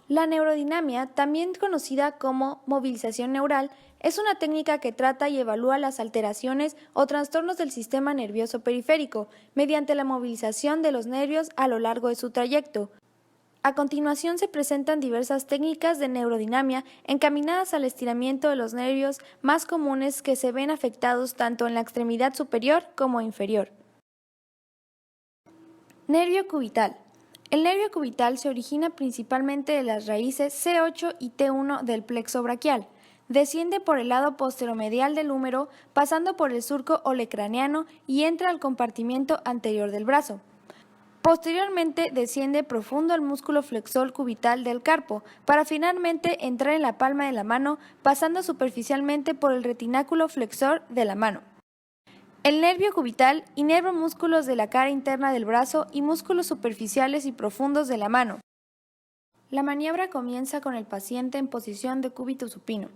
La neurodinamia, también conocida como movilización neural, es una técnica que trata y evalúa las alteraciones o trastornos del sistema nervioso periférico mediante la movilización de los nervios a lo largo de su trayecto. A continuación se presentan diversas técnicas de neurodinamia encaminadas al estiramiento de los nervios más comunes que se ven afectados tanto en la extremidad superior como inferior. Nervio cubital. El nervio cubital se origina principalmente de las raíces C8 y T1 del plexo braquial. Desciende por el lado posteromedial del húmero, pasando por el surco olecraneano y entra al compartimiento anterior del brazo. Posteriormente desciende profundo al músculo flexor cubital del carpo, para finalmente entrar en la palma de la mano, pasando superficialmente por el retináculo flexor de la mano. El nervio cubital inerva músculos de la cara interna del brazo y músculos superficiales y profundos de la mano. La maniobra comienza con el paciente en posición de cúbito supino.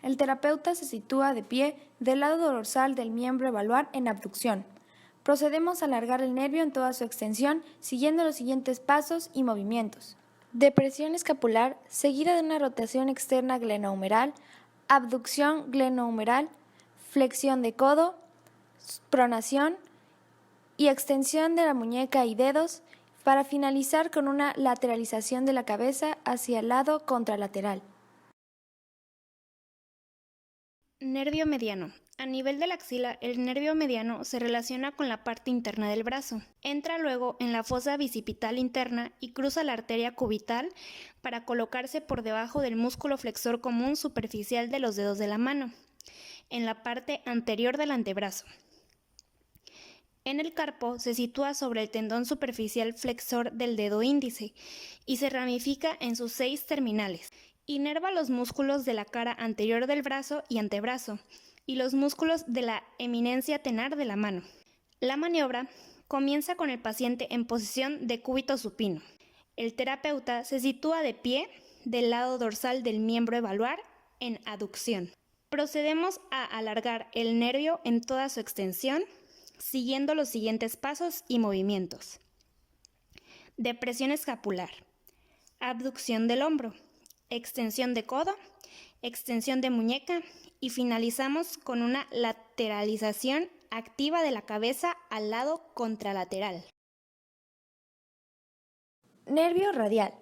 El terapeuta se sitúa de pie del lado dorsal del miembro evaluar en abducción. Procedemos a alargar el nervio en toda su extensión, siguiendo los siguientes pasos y movimientos. Depresión escapular, seguida de una rotación externa glenohumeral, abducción glenohumeral, flexión de codo, pronación y extensión de la muñeca y dedos, para finalizar con una lateralización de la cabeza hacia el lado contralateral. Nervio mediano. A nivel de la axila, el nervio mediano se relaciona con la parte interna del brazo. Entra luego en la fosa bicipital interna y cruza la arteria cubital para colocarse por debajo del músculo flexor común superficial de los dedos de la mano, en la parte anterior del antebrazo. En el carpo se sitúa sobre el tendón superficial flexor del dedo índice y se ramifica en sus 6 terminales. Inerva los músculos de la cara anterior del brazo y antebrazo y los músculos de la eminencia tenar de la mano. La maniobra comienza con el paciente en posición de cúbito supino. El terapeuta se sitúa de pie del lado dorsal del miembro evaluar en aducción. Procedemos a alargar el nervio en toda su extensión, siguiendo los siguientes pasos y movimientos. Depresión escapular, abducción del hombro, extensión de codo, extensión de muñeca y finalizamos con una lateralización activa de la cabeza al lado contralateral. Nervio radial.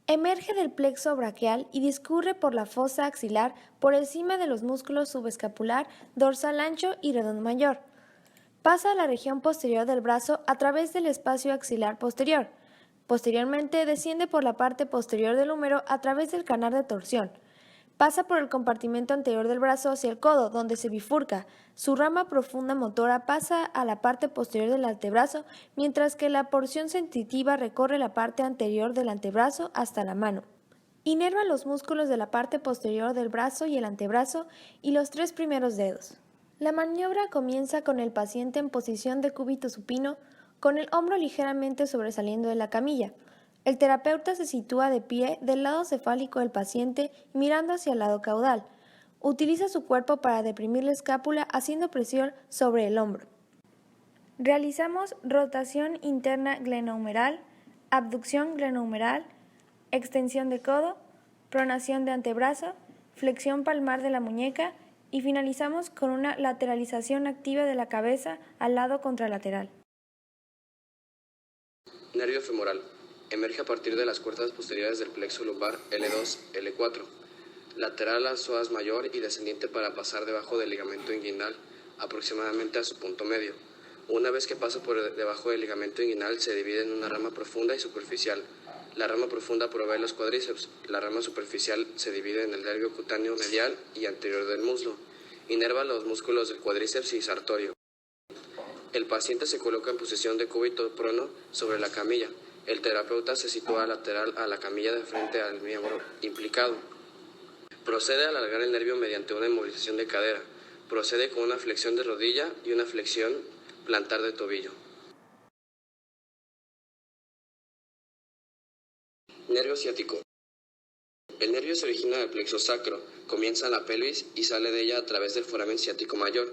Emerge del plexo braquial y discurre por la fosa axilar por encima de los músculos subescapular, dorsal ancho y redondo mayor. Pasa a la región posterior del brazo a través del espacio axilar posterior. Posteriormente desciende por la parte posterior del húmero a través del canal de torsión. Pasa por el compartimento anterior del brazo hacia el codo, donde se bifurca. Su rama profunda motora pasa a la parte posterior del antebrazo, mientras que la porción sensitiva recorre la parte anterior del antebrazo hasta la mano. Inerva los músculos de la parte posterior del brazo y el antebrazo y los 3 primeros dedos. La maniobra comienza con el paciente en posición de cúbito supino, con el hombro ligeramente sobresaliendo de la camilla. El terapeuta se sitúa de pie del lado cefálico del paciente mirando hacia el lado caudal. Utiliza su cuerpo para deprimir la escápula haciendo presión sobre el hombro. Realizamos rotación interna glenohumeral, abducción glenohumeral, extensión de codo, pronación de antebrazo, flexión palmar de la muñeca y finalizamos con una lateralización activa de la cabeza al lado contralateral. Nervio femoral. Emerge a partir de las cuerdas posteriores del plexo lumbar L2, L4, lateral al psoas mayor y descendiente para pasar debajo del ligamento inguinal, aproximadamente a su punto medio. Una vez que pasa por debajo del ligamento inguinal, se divide en una rama profunda y superficial. La rama profunda provee los cuádriceps, la rama superficial se divide en el nervio cutáneo medial y anterior del muslo. Inerva los músculos del cuádriceps y sartorio. El paciente se coloca en posición de cúbito prono sobre la camilla. El terapeuta se sitúa lateral a la camilla de frente al miembro implicado. Procede a alargar el nervio mediante una inmovilización de cadera. Procede con una flexión de rodilla y una flexión plantar de tobillo. Nervio ciático. El nervio se origina del plexo sacro, comienza en la pelvis y sale de ella a través del foramen ciático mayor,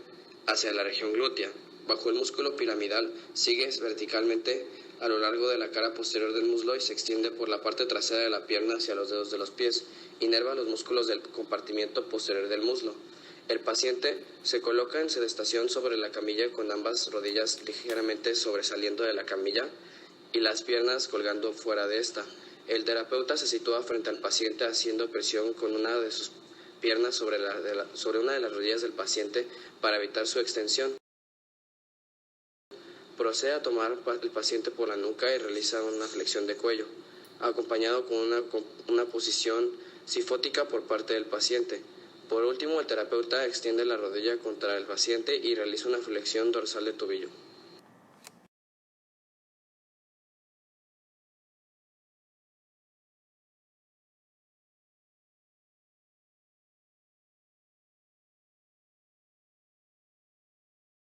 hacia la región glútea, Bajo el músculo piramidal sigue verticalmente a lo largo de la cara posterior del muslo y se extiende por la parte trasera de la pierna hacia los dedos de los pies. Inerva los músculos del compartimiento posterior del muslo. El paciente se coloca en sedestación sobre la camilla con ambas rodillas ligeramente sobresaliendo de la camilla y las piernas colgando fuera de esta. El terapeuta se sitúa frente al paciente haciendo presión con una de sus piernas sobre una de las rodillas del paciente para evitar su extensión. Procede a tomar el paciente por la nuca y realiza una flexión de cuello, acompañado con una posición sifótica por parte del paciente. Por último, el terapeuta extiende la rodilla contra el paciente y realiza una flexión dorsal de tobillo.